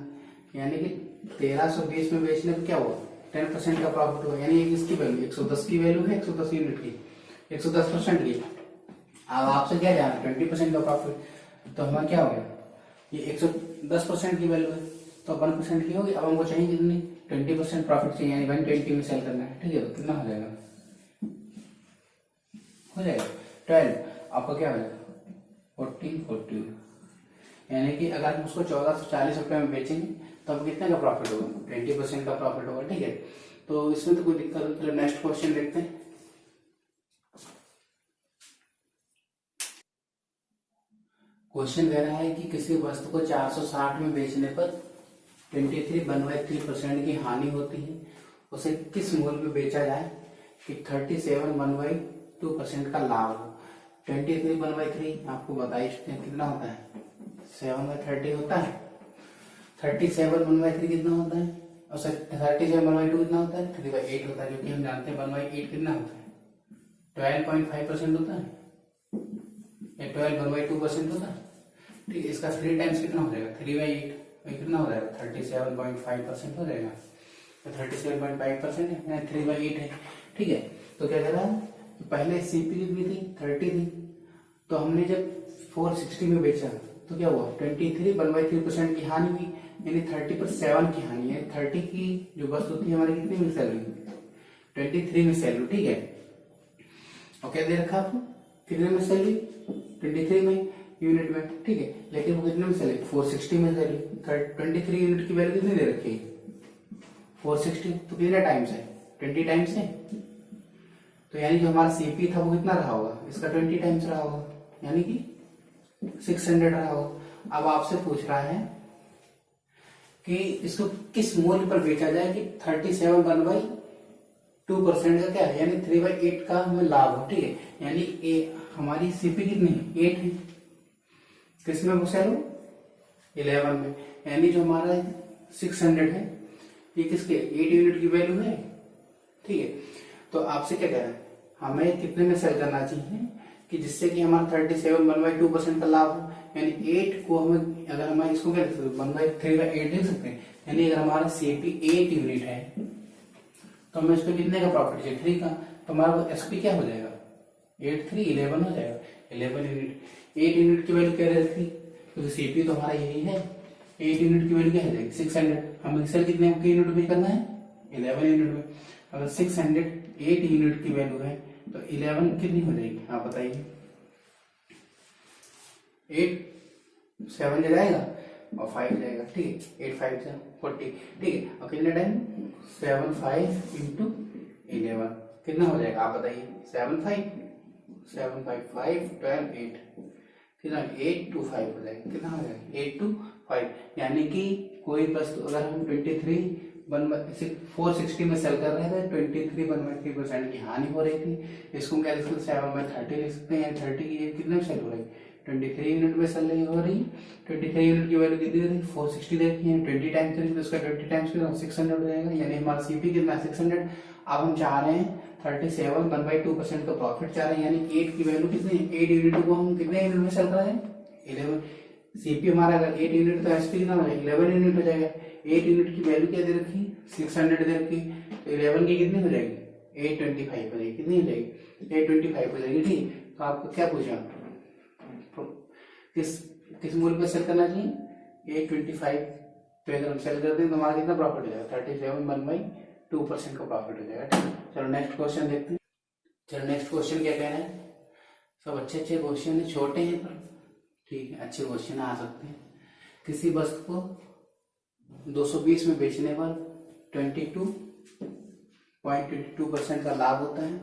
यानी कि 1320 में बेचने पर क्या हुआ 10% का प्रॉफिट हुआ, यानी इसकी वैल्यू 110 की वैल्यू है, 110 यूनिट की 110% की। अब आपसे क्या जाना 20% का प्रॉफिट, तो हमारा क्या हो गया ये 110% की वैल्यू है तो 1% की होगी। अब हमको चाहिए कितनी 20% प्रॉफिट चाहिए, यानी 120 में सेल करना है। ठीक है, तो कितना हो जाएगा 12। आपका क्या हो जाएगा 1440, यानी कि अगर हम उसको 1440 रुपए में बेचेंगे तो अब कितने का प्रॉफिट होगा 20% का प्रॉफिट होगा। ठीक है, तो इसमें तो कोई दिक्कत नहीं। चलो नेक्स्ट क्वेश्चन देखते हैं। क्वेश्चन कह रहा है कि किसी वस्तु को 460 में बेचने पर 23 की हानि होती है, उसे किस मूल्य पे बेचा जाए कि 37 का लाभ हो। 23 आपको बता ही चुके हैं कितना होता है 7/30 होता है। 37/3 कितना होता है और 37/2 कितना होता है 3/8 होता है, क्योंकि हम जानते हैं 1/8 कितना होता है 12.5% होता है या 12/2% होता है। ठीक है, इसका 3 टाइम्स कितना हो जाएगा 3/8 कितना हो जाएगा 37.5% हो जाएगा। तो 37.5% है 3/8 है। ठीक है, तो क्या कह रहा है पहले सीपी कितनी थी 30 थी, तो हमने जब 460 में बेचा तो क्या हुआ 23/3% की हानि हुई, यानी 30 पर 7 की हानि है। 30 की जो वस्तु थी हमारी कितनी में सेल हुई 23 में सेल हुई। ठीक है, और क्या दे रखा आपको कितने में सेल हुई 23 में यूनिट में। ठीक है, लेकिन वो कितने में सेल हुई 460 में सेल हुई। 23 यूनिट की वैल्यू कितनी दे रखी है 460, तो कितने टाइम्स है 20 टाइम्स है। तो यानी जो हमारा सीपी था वो कितना रहा होगा इसका 20 टाइम्स रहा होगा, यानी कि 600 रहा होगा। अब आपसे पूछ रहा है कि इसको किस मूल्य पर बेचा जाए कि 37/2% का क्या है, यानी 3/8 का हमें लाभ हो। ठीक है, यानी हमारी सीपी कितनी है 8 है, किसमें वो सेल हो 11 में, यानी जो हमारा 600 है ये किसके 8 यूनिट की वैल्यू है। ठीक है, तो आपसे क्या कह रहा है हमें कितने में सेल करना चाहिए कि जिससे कि हमारा 37/2% का लाभ हो, यानी 8 को हमें अगर हमारे इसको क्या लिख सकते 1/3/8 लिख सकते हैं, यानी अगर हमारा सीपी 8 यूनिट है तो हमें इसको कितने का प्रॉफिट चाहिए 3 का, तो हमारा एसपी क्या हो जाएगा 8 3 11 हो जाएगा 11 यूनिट। 8 यूनिट की वैल्यू क्या रहती क्योंकि सीपी तो हमारा यही है 8 यूनिट की वैल्यू क्या हो जाएगी 600। हमें सेल कितने यूनिट में करना है 11 यूनिट में। अगर 600 8 यूनिट की वैल्यू है तो 11 कितनी हो जाएगी आप बताइए 8 7 जाएगा और 5 जाएगा। ठीक है, 8 5 से 40। ठीक है, और कितने टाइम 7 5 into 11 कितना हो जाएगा आप बताइए 7 5 5 12 8 कितना 8 to 5 हो जाएगा, कितना हो जाएगा 8 to 5, यानी कि कोई वस्तु अगर हम 460 में सेल कर रहे थे 23/3% की हानि हो रही थी, इसको क्या लिख सकते 7/30 लिख सकते हैं। 30 की कितने में सेल हो रही 23 यूनिट में सेल हो रही है। 23 यूनिट की वैल्यू कितनी थी 460 देखी है 20 टाइम्स तो इसका 20 टाइम्स कितना 600 हो जाएगा, यानी हमारा सीपी कितना 600। अब हम चाह रहे हैं 37/2% का प्रॉफिट चाह रहे हैं, यानी 8 की वैल्यू कितनी 8 यूनिट को हम कितने यूनिट में सेल कर रहे हैं 11। सीपी हमारा अगर 8 यूनिट तो एसपी कितना हो जाएगा 11 यूनिट हो जाएगा। 8 यूनिट की वैल्यू क्या दे रखी 600 दे रखी, तो 11 की कितनी हो जाएगी 825 हो जाएगी, कितनी हो जाएगी 825 हो जाएगी। ठीक, तो आपको क्या पूछा किस मूल्य पे सेल करना चाहिए 825 पे अगर हम सेल करते हैं तो हमारा कितना प्रॉफिट हो जाएगा 37/2% का प्रॉफिट हो जाएगा। ठीक, चलो नेक्स्ट क्वेश्चन देखते हैं। चलो नेक्स्ट क्वेश्चन क्या कह रहा है, सब अच्छे अच्छे क्वेश्चन है, छोटे हैं पर ठीक है अच्छे क्वेश्चन आ सकते हैं। किसी वस्तु को 220 में बेचने पर 22.22% का लाभ होता है,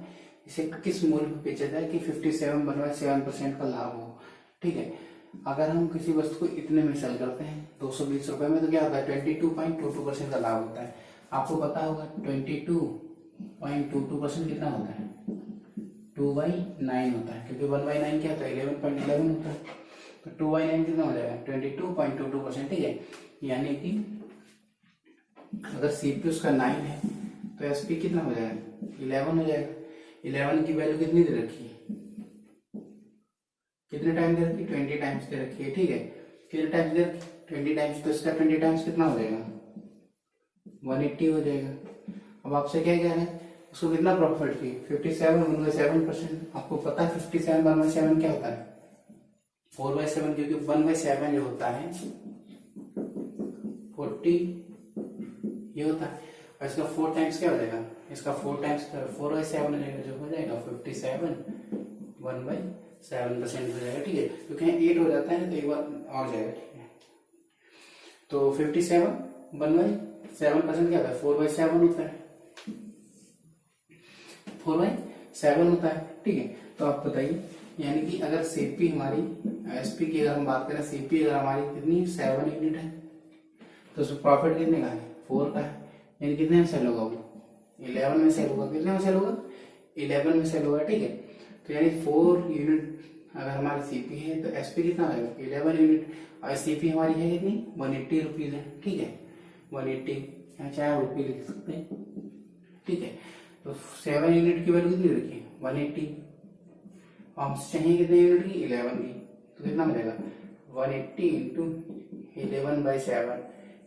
इसे किस मूल्य पर बेचा जाए कि 57/7% का लाभ हो। ठीक है, अगर हम किसी वस्तु को इतने में सेल करते हैं 220 रुपए में तो क्या होता है 22.22% का लाभ होता है। आपको पता होगा 22.22% कितना होता है 2/9 होता है, क्योंकि 1/9 क्या होता है 11.11 होता है, तो 2/9 कितना हो जाएगा 22.22%। ठीक है, यानी कि अगर सीपी उसका 9 है तो एसपी कितना हो जाएगा 11 हो जाएगा। 11 की वैल्यू कितनी दे रखी है, कितने टाइम दे रखी है 20 टाइम्स दे रखी है। ठीक है, कितने टाइम्स दे रखी 20 टाइम्स, तो इसका 20 टाइम्स कितना हो जाएगा 180 हो जाएगा। अब आपसे क्या कह रहे हैं उसको कितना प्रॉफिट की 57 1/7%। आपको पता है 57 1/7 क्या होता है 4/7, क्योंकि 1/7 जो होता है 40 ये होता है, और इसका 4 टाइम्स क्या हो जाएगा, इसका 4 टाइम्स 4/7 हो जाएगा, जो हो जाएगा 57 1/7% हो जाएगा। ठीक है, क्योंकि 8 हो जाता है तो एक बार और जाएगा। ठीक है, तो 57 1/7% क्या होता है 4/7 होता है, 4/7 होता है। ठीक है, तो आप बताइए, यानी कि अगर सीपी हमारी एसपी की अगर हम बात करें, सीपी अगर हमारी कितनी 7 यूनिट है, तो उसमें प्रॉफिट कितने का है 4 का है, यानी कितने में सेल होगा वो 11 में सेल होगा। कितने में सेल होगा 11 में सेल होगा। ठीक है, तो यानी 4 यूनिट अगर हमारी सीपी है तो एसपी कितना होगा 11 यूनिट, और सीपी हमारी है कितनी 180 रुपीज है। ठीक है, 180 यहाँ चाहे रुपये लिख सकते हैं। ठीक है, तो 7 यूनिट की वैल्यू कितनी रखी 180, और हमसे चाहिए कितने यूनिट की 11 की, तो कितना हो जाएगा 180 इंटू 11/7,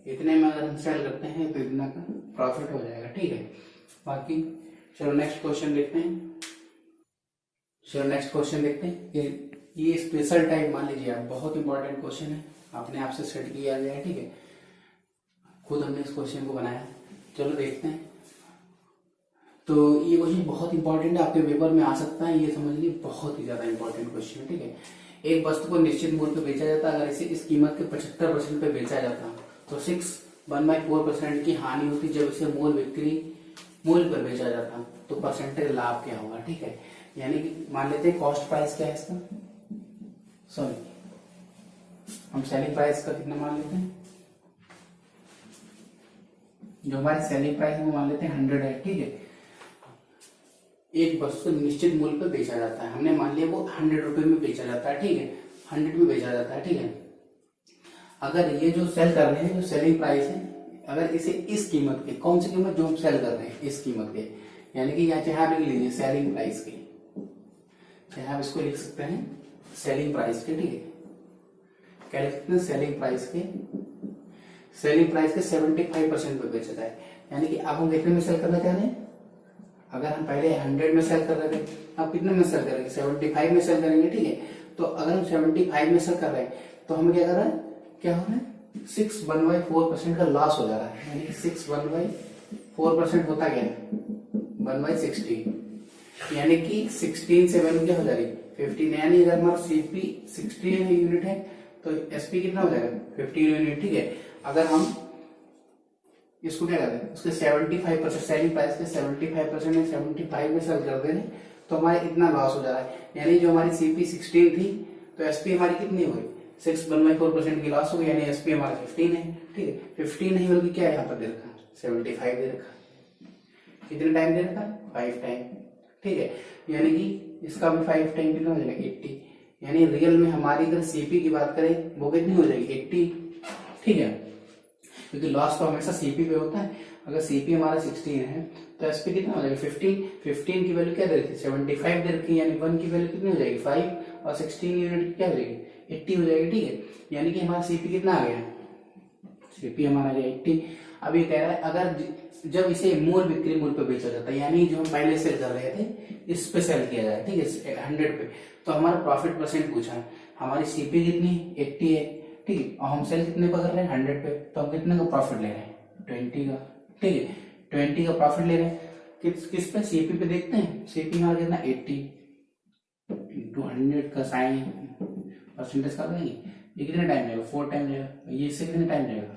इतने में अगर हम सेल करते हैं तो इतना का प्रॉफिट हो जाएगा। ठीक है, बाकी चलो नेक्स्ट क्वेश्चन देखते हैं। चलो नेक्स्ट क्वेश्चन देखते हैं। ये स्पेशल टाइप मान लीजिए आप, बहुत इंपॉर्टेंट क्वेश्चन है, आपने आपसे सेट किया गया है। ठीक है, खुद हमने इस क्वेश्चन को बनाया। चलो देखते हैं। तो ये क्वेश्चन बहुत इंपॉर्टेंट है, आपके पेपर में आ सकता है, ये समझ लीजिए बहुत ही ज्यादा इंपॉर्टेंट क्वेश्चन है। ठीक है, एक वस्तु को निश्चित मूल्य पे बेचा जाता है, अगर इसे इस कीमत के 75% पे बेचा जाता तो 1/4% की हानि होती जब इसे मूल बिक्री मूल्य पर बेचा जाता, तो परसेंटेज लाभ क्या होगा। ठीक है, यानी कि मान लेते हैं कॉस्ट प्राइस क्या है इसका, सॉरी हम सेलिंग प्राइस का कितना मान लेते हैं, जो हमारी सेलिंग प्राइस है वो मान लेते हैं 100 है। ठीक है, एक वस्तु निश्चित मूल्य पर बेचा जाता है, हमने मान लिया वो 100 रुपए में बेचा जाता है। ठीक है, 100 में बेचा जाता है। ठीक है, अगर ये जो सेल कर रहे हैं जो सेलिंग प्राइस है, अगर इसे इस कीमत के, कौन सी कीमत जो हम सेल कर रहे हैं इस कीमत के, यानी कि यहाँ चाहे आप लिख लीजिए सेलिंग प्राइस के, चाहे आप इसको लिख सकते हैं सेलिंग प्राइस के। ठीक है, क्या लिख सकते हैं सेलिंग प्राइस के, सेलिंग प्राइस के 75% पे बेचा जाए, यानी कि अब हम कितने में सेल करना चाह रहे हैं, अगर हम पहले 100 में सेल कर रहे थे, अब कितने में सेल करेंगे 75 में सेल करेंगे। ठीक है, तो अगर हम 75 में सेल कर रहे हैं तो हमें क्या कर रहा है, क्या हो रहा है 6/4% का लॉस हो जा रहा है, यानी कि 6/4% होता क्या है 1/16, यानी कि 16 से वैल्यू क्या हो जा रही 15, यानी अगर हमारा सीपी 16 यूनिट है तो एसपी कितना हो जाएगा 15 यूनिट। ठीक है, अगर हम इसको क्या करते हैं उसके 75% सेलिंग प्राइस के 75% में 75 में सेल कर दें तो हमारे इतना लॉस हो जा रहा है, यानी जो हमारी सीपी 16 थी तो एसपी हमारी कितनी हो गई 6/4% की लॉस हो गई, यानी एसपी हमारा 15 है। ठीक है, 15 नहीं बल्कि क्या यहाँ पर दे रखा 75 दे रखा, कितने टाइम दे रखा 5 टाइम। ठीक है, यानी कि इसका भी 5 टाइम कितना हो जाएगा 80, यानी रियल में हमारी अगर सीपी की बात करें वो कितनी हो जाएगी 80। ठीक है, क्योंकि लॉस तो हमेशा सीपी पे होता है, अगर सीपी हमारा 16 है तो एसपी कितना हो जाएगा 15 की वैल्यू क्या दे रखी 75 दे रखी, यानी 1 की वैल्यू कितनी हो जाएगी 5 और 16 यूनिट की क्या हो जाएगी 80 हो जाएगी। ठीक है, यानी कि हमारा सीपी कितना आ गया, सीपी हमारा आ गया 80। अब ये कह रहा है अगर जब इसे मूल बिक्री मूल्य पे बेचा जाता है, यानी जो हम पहले सेल कर रहे थे इस पे सेल किया जाए, ठीक है 100 पे, तो हमारा प्रॉफिट परसेंट पूछा है, हमारी सीपी कितनी 80 है। ठीक है, और हम सेल कितने पर कर रहे हैं 100 पे, तो हम कितने का प्रॉफिट ले रहे हैं 20 का। ठीक है, 20 का प्रॉफिट ले रहे हैं, किस पे सीपी पे देखते हैं, सीपी हमारा कितना 80 इंटू 100 का साइन परसेंटेज कर देंगे, ये कितने टाइम जाएगा 4 टाइम जाएगा, ये इससे कितने टाइम जाएगा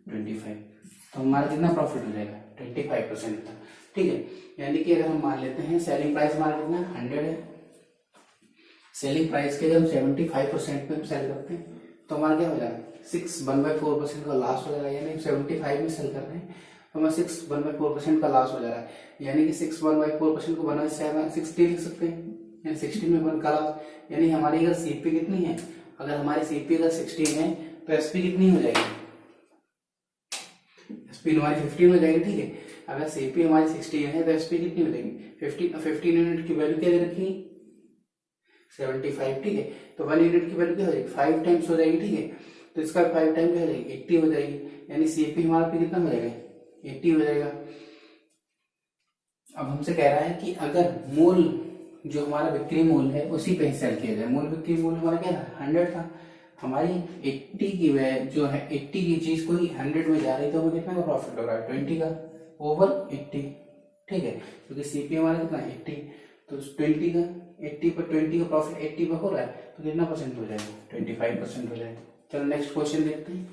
25, तो हमारा कितना प्रॉफिट हो जाएगा 25% का। ठीक है, यानी कि अगर हम मान लेते हैं सेलिंग प्राइस हमारा कितना 100 है, सेलिंग प्राइस के जब हम 75% पे सेल करते हैं तो हमारा क्या हो जाएगा 6/4% का लॉस हो जाएगा, यानी 75 में सेल कर रहे हैं हमें 6 1/4% का लॉस हो जा रहा है, यानी कि 6 1/4% को बना से 60 लिख सकते हैं, यानी 16 में 1 का लॉस। यानी हमारी अगर सीपी कितनी है, अगर हमारी सीपी अगर 16 है तो एसपी कितनी हो जाएगी, एसपी हमारी 15 हो जाएगी। ठीक है, अगर सीपी हमारी 16 है तो एसपी कितनी हो जाएगी 15 यूनिट की वैल्यू क्या दे रखी 75। ठीक है, तो 1 यूनिट की वैल्यू क्या हो जाएगी 5 टाइम्स हो जाएगी। ठीक है, तो इसका 5 टाइम क्या हो जाएगी 80 हो जाएगी, यानी सीपी हमारा पे कितना हो जाएगा 80 हो जाएगा। अब हमसे कह रहा है कि अगर मूल जो हमारा बिक्री मूल है उसी पे सेल किया जाए, मूल बिक्री मूल हमारा क्या था 100 था, हमारी 80 की जो है 80 की चीज कोई 100 में जा रही तो हमें कितना का प्रॉफिट हो रहा है 20 का ओवर 80। ठीक है, क्योंकि सीपी हमारा कितना 80, तो 20 का 80 पर 20 का प्रॉफिट 80 पर हो रहा है तो कितना परसेंट हो जाएगा 25% हो जाएगा। चलो नेक्स्ट क्वेश्चन देखते हैं।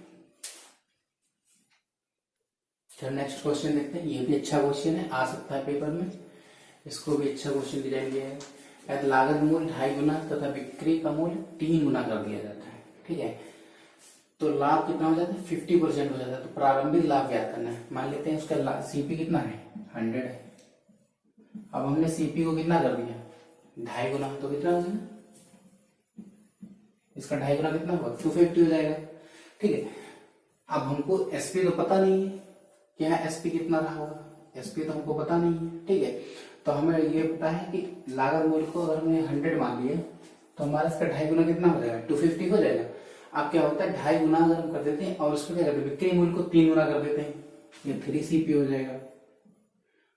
ये भी अच्छा क्वेश्चन है, आ सकता है पेपर में, इसको भी अच्छा क्वेश्चन डिजाइन किया है। लागत मूल्य 2.5 गुना तथा बिक्री का मूल्य 3 गुना कर दिया जाता है। ठीक है, तो लाभ कितना हो जाता है 50% हो जाता है, तो प्रारंभिक लाभ ज्ञात करना है। मान लेते हैं उसका सीपी कितना है 100 है, अब हमने सीपी को कितना कर दिया 2.5 गुना, तो कितना हो जाएगा इसका 2.5 गुना कितना होगा 250 हो जाएगा। ठीक है, अब हमको एसपी तो पता नहीं है कि यहाँ एसपी कितना रहा होगा, एसपी तो हमको पता नहीं है। ठीक है, तो हमें ये पता है कि लागत मूल्य को अगर हमने 100 मान लिया तो हमारा इसका 2.5 गुना कितना हो जाएगा 250 हो जाएगा। अब क्या होता है 2.5 गुना अगर हम कर देते हैं और उसको क्या करते हैं बिक्री मूल्य को 3 गुना कर देते हैं, ये 3 सीपी हो जाएगा।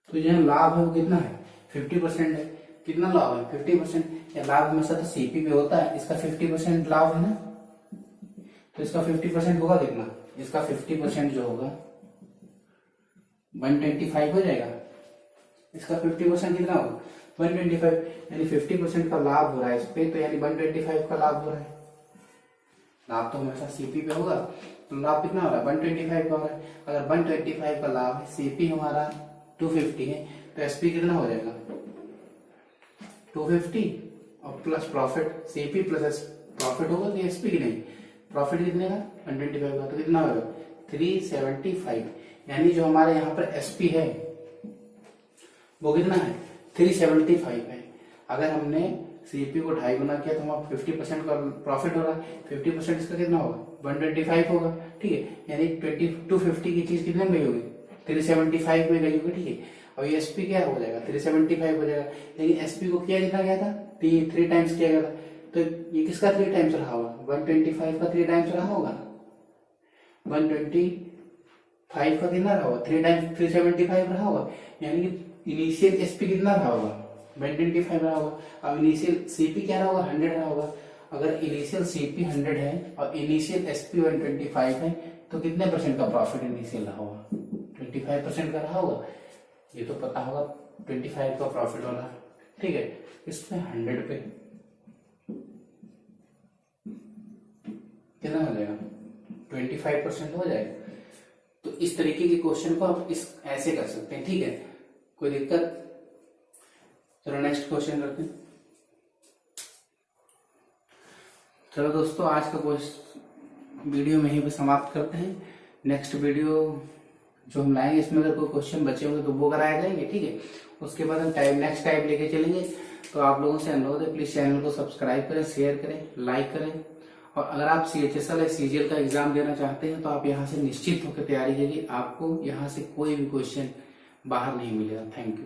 तो यहाँ लाभ है वो कितना है 50% है, कितना लाभ है 50%। या लाभ हमेशा तो सीपी पे होता है, इसका 50% लाभ है ना, तो इसका 50% होगा कितना, इसका 50% जो होगा 125 हो जाएगा, इसका 50% कितना होगा 125, यानी 50% का लाभ हो रहा है इस पे, तो यानी 125 का लाभ हो रहा है। लाभ तो हमेशा सीपी पे होगा, तो लाभ कितना हो रहा है 125 का हो रहा है। अगर 125 का लाभ है, सीपी हमारा 250 है, तो एसपी कितना हो जाएगा 250 और plus profit, CP plus profit होगा तो एसपी की नहीं, प्रॉफिट कितने का 125 का, तो कितना होगा 375। यानी जो हमारे यहाँ पर एसपी है वो कितना है 375 है। अगर हमने सीपी को 2.5 गुना किया तो हमारा 50% का प्रॉफिट हो रहा है, 50% इसका कितना होगा 125 होगा। ठीक है, यानी 250 की चीज कितने में गई होगी 375 में गई होगी। ठीक है, और ये एसपी क्या हो जाएगा 375 हो जाएगा, लेकिन एसपी को किया कितना गया था 3 टाइम्स किया गया था, तो ये किसका 3 टाइम्स रहा होगा 125 का 3 टाइम्स रहा होगा, 125 का कितना रहा होगा 3 टाइम्स 375 रहा होगा, यानी कि इनिशियल एसपी कितना रहा होगा 125 रहा होगा। अब इनिशियल सीपी क्या रहा होगा 100 रहा होगा। अगर इनिशियल सीपी 100 है और इनिशियल एसपी 125 है तो कितने परसेंट का प्रॉफिट इनिशियल रहा होगा 25% का रहा होगा, ये तो पता होगा 25 का प्रॉफिट वाला। ठीक है, इसमें 100 पे कितना हो जाएगा 25% हो जाएगा। तो इस तरीके के क्वेश्चन को आप इस ऐसे कर सकते हैं। ठीक है, कोई दिक्कत। चलो नेक्स्ट क्वेश्चन करते हैं। चलो दोस्तों, आज का वीडियो में ही पे समाप्त करते हैं। नेक्स्ट वीडियो जो हम लाएंगे इसमें अगर कोई क्वेश्चन बचे होंगे तो वो कराए जाएंगे। ठीक है, उसके बाद हम नेक्स्ट टाइप लेके चलेंगे। तो आप लोगों से अनुरोध है प्लीज चैनल को सब्सक्राइब करें, शेयर करें, लाइक करें। और अगर आप CHSL या CGL का एग्जाम देना चाहते हैं तो आप यहाँ से निश्चित होकर तैयारी कीजिए, आपको यहाँ से कोई भी क्वेश्चन बाहर नहीं मिलेगा। Thank you.